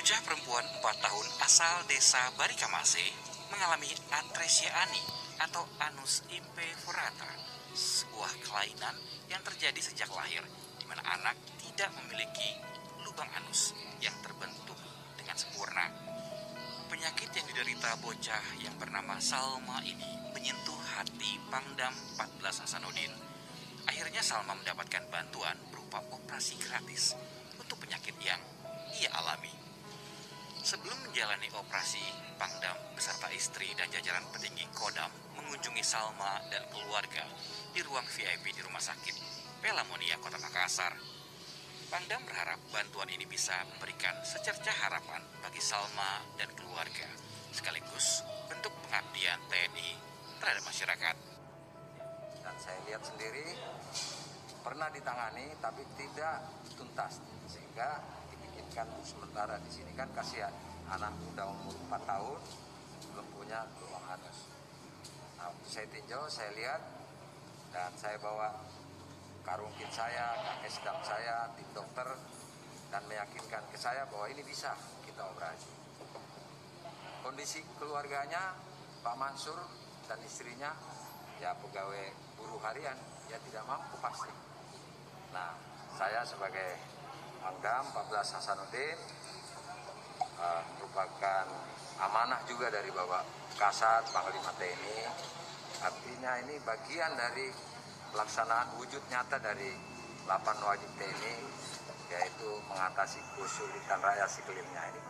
Bocah perempuan 4 tahun asal desa Barikamase mengalami atresia ani atau anus imperforata, sebuah kelainan yang terjadi sejak lahir, di mana anak tidak memiliki lubang anus yang terbentuk dengan sempurna. Penyakit yang diderita bocah yang bernama Salma ini menyentuh hati Pangdam 14 Hasanuddin. Akhirnya Salma mendapatkan bantuan berupa operasi gratis untuk penyakit yang ia alami. Sebelum menjalani operasi, Pangdam beserta istri dan jajaran petinggi Kodam mengunjungi Salma dan keluarga di ruang VIP di Rumah Sakit Pelamonia Kota Makassar. Pangdam berharap bantuan ini bisa memberikan secercah harapan bagi Salma dan keluarga, sekaligus bentuk pengabdian TNI terhadap masyarakat. Dan saya lihat sendiri pernah ditangani tapi tidak tuntas, sehingga dibikinkan sementara di sini. Kan kasihan, anak udah umur 4 tahun belum punya lubang anus. Nah, saya tinjau, saya lihat, dan saya bawa karung kit saya, kakek sedang saya, tim dokter, dan meyakinkan ke saya bahwa ini bisa kita operasi. Kondisi keluarganya, Pak Mansur dan istrinya, ya pegawai buruh harian, ya tidak mampu pasti. Nah, saya sebagai Pangdam 14 Hasanuddin merupakan amanah juga dari Bapak Kasat, Panglima TNI. Artinya ini bagian dari pelaksanaan wujud nyata dari 8 wajib TNI, yaitu mengatasi kesulitan rakyat iklimnya ini.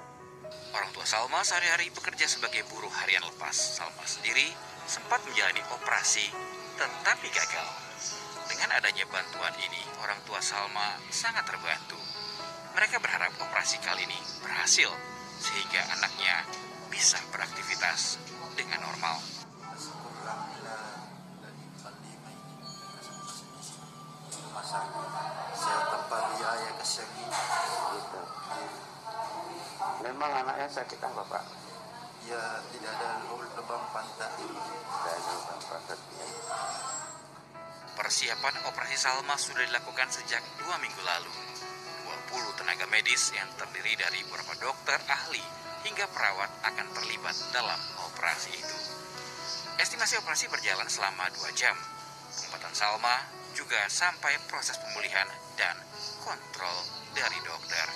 Orang tua Salma sehari-hari bekerja sebagai buruh harian lepas. Salma sendiri sempat menjalani operasi, tetapi gagal. Dengan adanya bantuan ini, orang tua Salma sangat terbantu. Mereka berharap operasi kali ini berhasil, sehingga anaknya bisa beraktivitas dengan normal. Memang anaknya sakit apa, Pak? Ya, tidak ada lubang pantat. Persiapan operasi Salma sudah dilakukan sejak 2 minggu lalu. 20 tenaga medis yang terdiri dari beberapa dokter, ahli, hingga perawat akan terlibat dalam operasi itu. Estimasi operasi berjalan selama 2 jam. Pengobatan Salma juga sampai proses pemulihan dan kontrol dari dokter.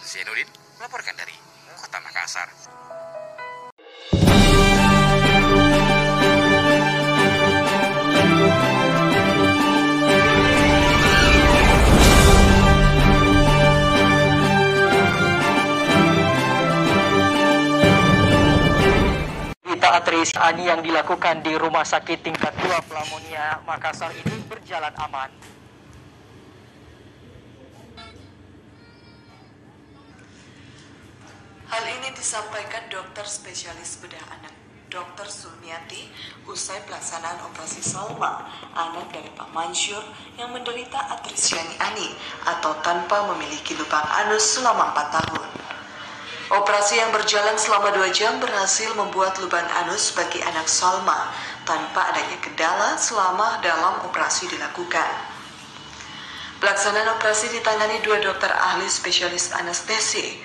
Zainuddin melaporkan dari Kota Makassar. Atresia ani yang dilakukan di Rumah Sakit Tingkat 2 Pelamonia Makassar ini berjalan aman. Hal ini disampaikan dokter spesialis bedah anak, Dr. Sulmiati, usai pelaksanaan operasi Salma, anak dari Pak Mansur yang menderita atresia ani atau tanpa memiliki lubang anus selama 4 tahun. Operasi yang berjalan selama 2 jam berhasil membuat lubang anus bagi anak Salma tanpa adanya kendala selama dalam operasi dilakukan. Pelaksanaan operasi ditangani 2 dokter ahli spesialis anestesi.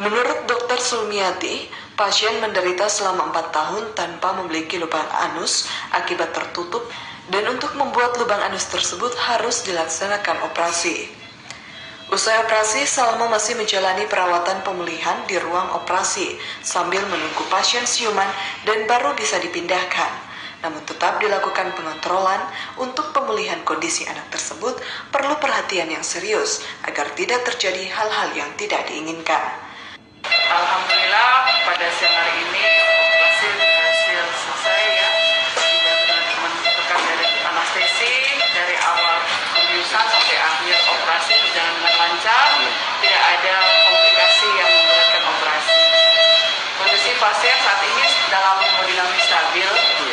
Menurut Dr. Sulmiati, pasien menderita selama 4 tahun tanpa memiliki lubang anus akibat tertutup, dan untuk membuat lubang anus tersebut harus dilaksanakan operasi. Usai operasi, Salma masih menjalani perawatan pemulihan di ruang operasi sambil menunggu pasien siuman dan baru bisa dipindahkan. Namun tetap dilakukan pengontrolan untuk pemulihan kondisi anak tersebut perlu perhatian yang serius agar tidak terjadi hal-hal yang tidak diinginkan. Alhamdulillah pada siang hari ini operasi berhasil selesai ya. Dibantu dengan teman-teman dari anestesi dari awal pembiusan sampai akhir operasi berjalan dengan lancar, tidak ada komplikasi yang memberatkan operasi. Kondisi pasien saat ini dalam hemodinamik stabil,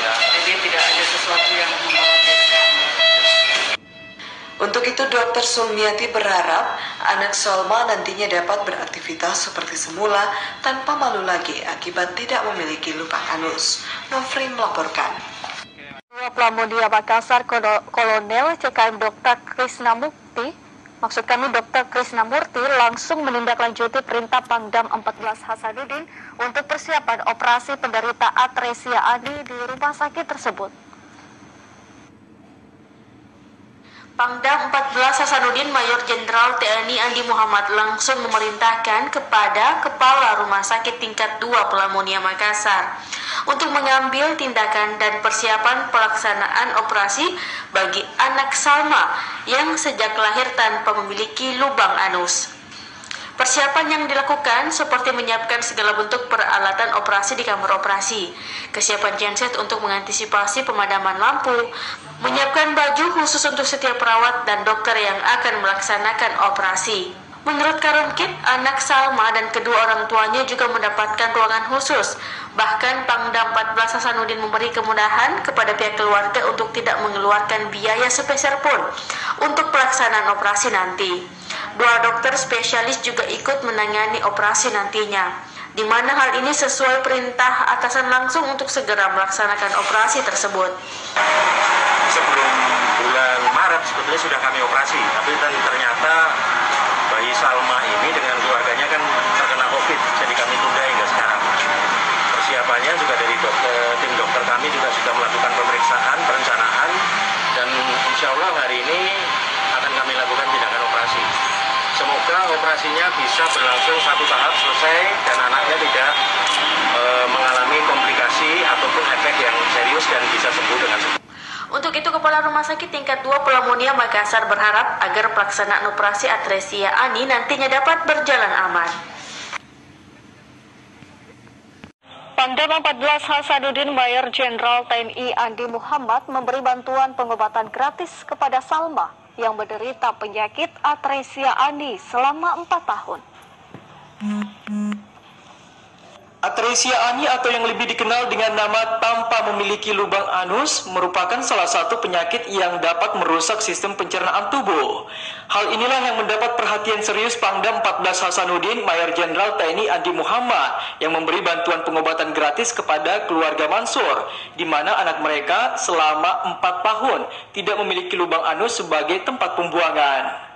jadi tidak ada sesuatu yang mengkhawatirkan. Untuk itu Dr. Sulmiati berharap anak Salma nantinya dapat beraktivitas seperti semula tanpa malu lagi akibat tidak memiliki lubang anus. Nofri melaporkan. Pelamonia Makassar Kolonel CKM Dr. Krisna Mukti Maksud kami Dr. Krisnamurti langsung menindaklanjuti perintah Pangdam 14 Hasanuddin untuk persiapan operasi penderita atresia ani di rumah sakit tersebut. Pangdam 14 Hasanuddin Mayor Jenderal TNI Andi Muhammad langsung memerintahkan kepada Kepala Rumah Sakit Tingkat 2 Pelamonia Makassar untuk mengambil tindakan dan persiapan pelaksanaan operasi bagi anak Salma yang sejak lahir tanpa memiliki lubang anus. Persiapan yang dilakukan seperti menyiapkan segala bentuk peralatan operasi di kamar operasi, kesiapan genset untuk mengantisipasi pemadaman lampu, menyiapkan baju khusus untuk setiap perawat dan dokter yang akan melaksanakan operasi. Menurut Karomkit, anak Salma dan kedua orang tuanya juga mendapatkan ruangan khusus. Bahkan Pangdam 14 Hasanuddin memberi kemudahan kepada pihak keluarga untuk tidak mengeluarkan biaya sepeser pun untuk pelaksanaan operasi nanti. Dua dokter spesialis juga ikut menangani operasi nantinya, di mana hal ini sesuai perintah atasan langsung untuk segera melaksanakan operasi tersebut. Sebelum bulan Maret sebetulnya sudah kami operasi, tapi ternyata bayi Salma ini dengan keluarganya kan terkena COVID, jadi kami tunda hingga sekarang. Persiapannya juga dari tim dokter kami juga sudah melakukan pemeriksaan, perencanaan, dan insya Allah hari ini akan kami lakukan tindakan operasi. Semoga operasinya bisa berlangsung satu tahap selesai dan anaknya tidak mengalami komplikasi ataupun efek yang serius dan bisa sembuh dengan cepat. Untuk itu, Kepala Rumah Sakit Tingkat 2 Pelamonia Makassar berharap agar pelaksanaan operasi atresia ani nantinya dapat berjalan aman. Pangdam 14 Hasanuddin Mayor Jenderal TNI Andi Muhammad memberi bantuan pengobatan gratis kepada Salma yang menderita penyakit atresia ani selama 4 tahun. Atresia ani atau yang lebih dikenal dengan nama tanpa memiliki lubang anus merupakan salah satu penyakit yang dapat merusak sistem pencernaan tubuh. Hal inilah yang mendapat perhatian serius Pangdam 14 Hasanuddin Mayor Jenderal TNI Andi Muhammad yang memberi bantuan pengobatan gratis kepada keluarga Mansur, di mana anak mereka selama 4 tahun tidak memiliki lubang anus sebagai tempat pembuangan.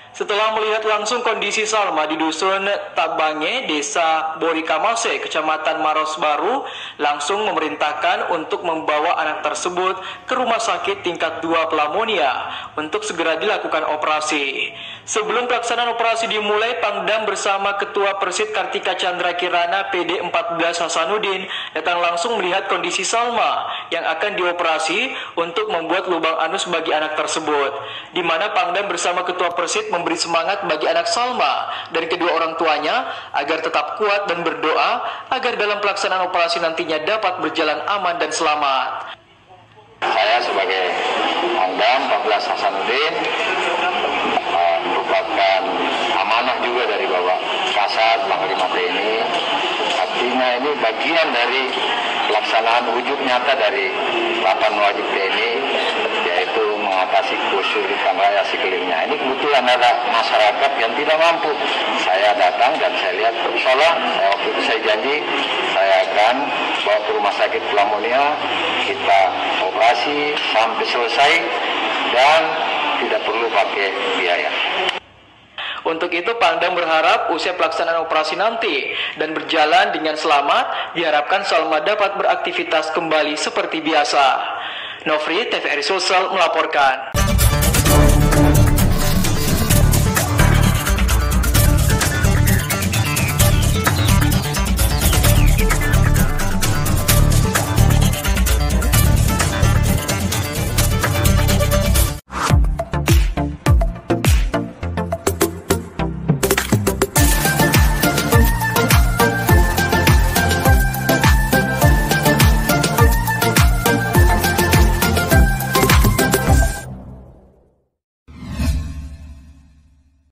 Setelah melihat langsung kondisi Salma di Dusun Tabange, Desa Borikamase, Kecamatan Maros Baru, langsung memerintahkan untuk membawa anak tersebut ke Rumah Sakit Tingkat 2 Pelamonia untuk segera dilakukan operasi. Sebelum pelaksanaan operasi dimulai, Pangdam bersama Ketua Persid Kartika Chandra Kirana PD 14 Hasanuddin datang langsung melihat kondisi Salma yang akan dioperasi untuk membuat lubang anus bagi anak tersebut, di mana Pangdam bersama Ketua Persid memberi semangat bagi anak Salma dan kedua orang tuanya agar tetap kuat dan berdoa agar dalam pelaksanaan operasi nantinya dapat berjalan aman dan selamat. Saya sebagai Pangdam 14 Hasanuddin merupakan amanah juga dari Bapak Kasat Panglima TNI. Artinya ini bagian dari pelaksanaan wujud nyata dari 8 wajib TNI, yaitu mengatasi kesulitan raya sikelingnya. Ini kebetulan ada masyarakat yang tidak mampu. Saya datang dan saya lihat persoalan. Waktu itu saya janji saya akan bawa ke Rumah Sakit Pelamonia, kita operasi sampai selesai dan tidak perlu pakai biaya. Untuk itu Pangdam berharap usai pelaksanaan operasi nanti dan berjalan dengan selamat, diharapkan Salma dapat beraktivitas kembali seperti biasa. Nofri, TVRI Sosial melaporkan.